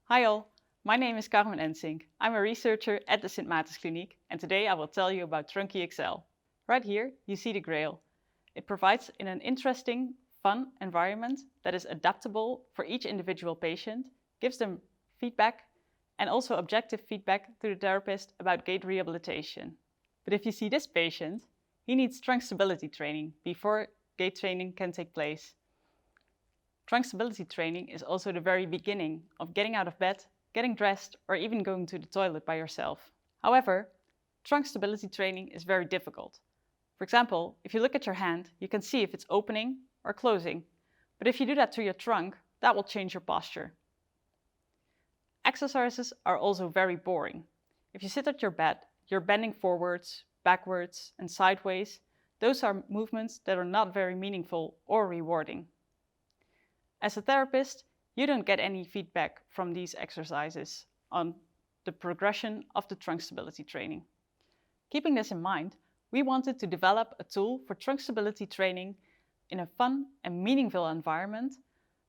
Hi all, my name is Carmen Ensink. I'm a researcher at the St. Maartens Kliniek and today I will tell you about TrunkyXL. Right here you see the Grail. It provides in an interesting, fun environment that is adaptable for each individual patient, gives them feedback and also objective feedback to the therapist about gait rehabilitation. But if you see this patient, he needs trunk stability training before gait training can take place. Trunk stability training is also the very beginning of getting out of bed, getting dressed, or even going to the toilet by yourself. However, trunk stability training is very difficult. For example, if you look at your hand, you can see if it's opening or closing. But if you do that to your trunk, that will change your posture. Exercises are also very boring. If you sit at your bed, you're bending forwards, backwards, and sideways. Those are movements that are not very meaningful or rewarding. As a therapist, you don't get any feedback from these exercises on the progression of the trunk stability training. Keeping this in mind, we wanted to develop a tool for trunk stability training in a fun and meaningful environment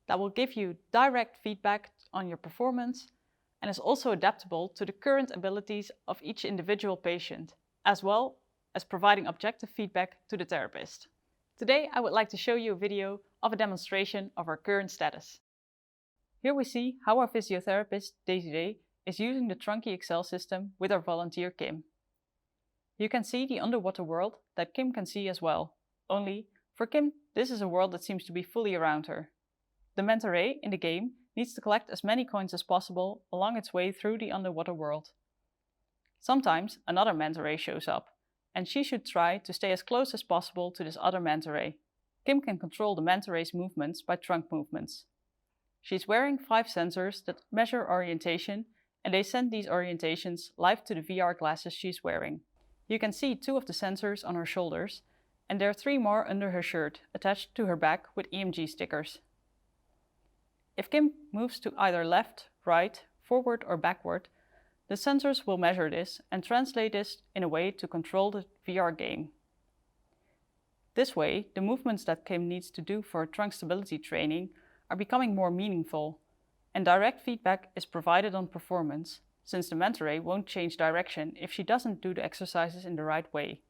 that will give you direct feedback on your performance and is also adaptable to the current abilities of each individual patient, as well as providing objective feedback to the therapist. Today I would like to show you a video of a demonstration of our current status. Here we see how our physiotherapist, Desiree, is using the TrunkyXL system with our volunteer Kim. You can see the underwater world that Kim can see as well, only for Kim this is a world that seems to be fully around her. The manta ray in the game needs to collect as many coins as possible along its way through the underwater world. Sometimes another manta ray shows up, and she should try to stay as close as possible to this other manta ray. Kim can control the manta ray's movements by trunk movements. She's wearing 5 sensors that measure orientation, and they send these orientations live to the VR glasses she's wearing. You can see 2 of the sensors on her shoulders, and there are 3 more under her shirt, attached to her back with EMG stickers. If Kim moves to either left, right, forward or backward, the sensors will measure this and translate this in a way to control the VR game. This way, the movements that Kim needs to do for trunk stability training are becoming more meaningful, and direct feedback is provided on performance, since the manta ray won't change direction if she doesn't do the exercises in the right way.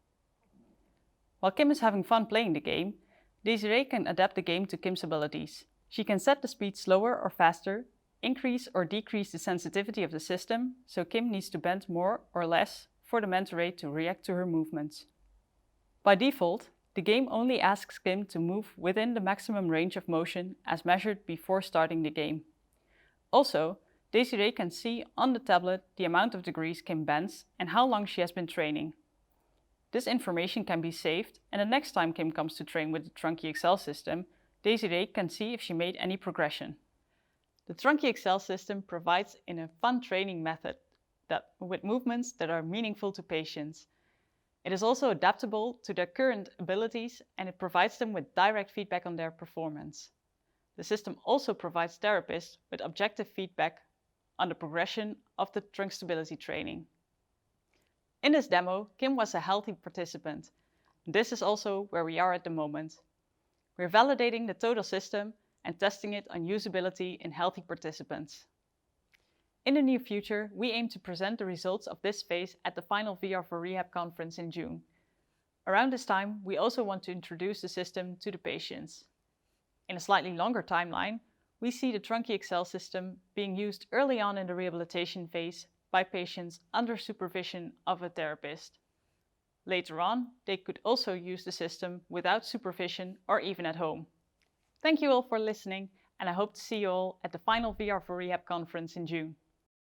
While Kim is having fun playing the game, Desiree can adapt the game to Kim's abilities. She can set the speed slower or faster, increase or decrease the sensitivity of the system, so Kim needs to bend more or less for the manta ray to react to her movements. By default, the game only asks Kim to move within the maximum range of motion as measured before starting the game. Also, Desiree can see on the tablet the amount of degrees Kim bends and how long she has been training. This information can be saved, and the next time Kim comes to train with the TrunkyXL system, Desiree can see if she made any progression. The TrunkyXL system provides in a fun training method with movements that are meaningful to patients. It is also adaptable to their current abilities and it provides them with direct feedback on their performance. The system also provides therapists with objective feedback on the progression of the trunk stability training. In this demo, Kim was a healthy participant. This is also where we are at the moment. We're validating the total system and testing it on usability in healthy participants. In the near future, we aim to present the results of this phase at the final VR4REHAB conference in June. Around this time, we also want to introduce the system to the patients. In a slightly longer timeline, we see the TrunkyXL system being used early on in the rehabilitation phase by patients under supervision of a therapist. Later on, they could also use the system without supervision or even at home. Thank you all for listening, and I hope to see you all at the final VR4REHAB conference in June.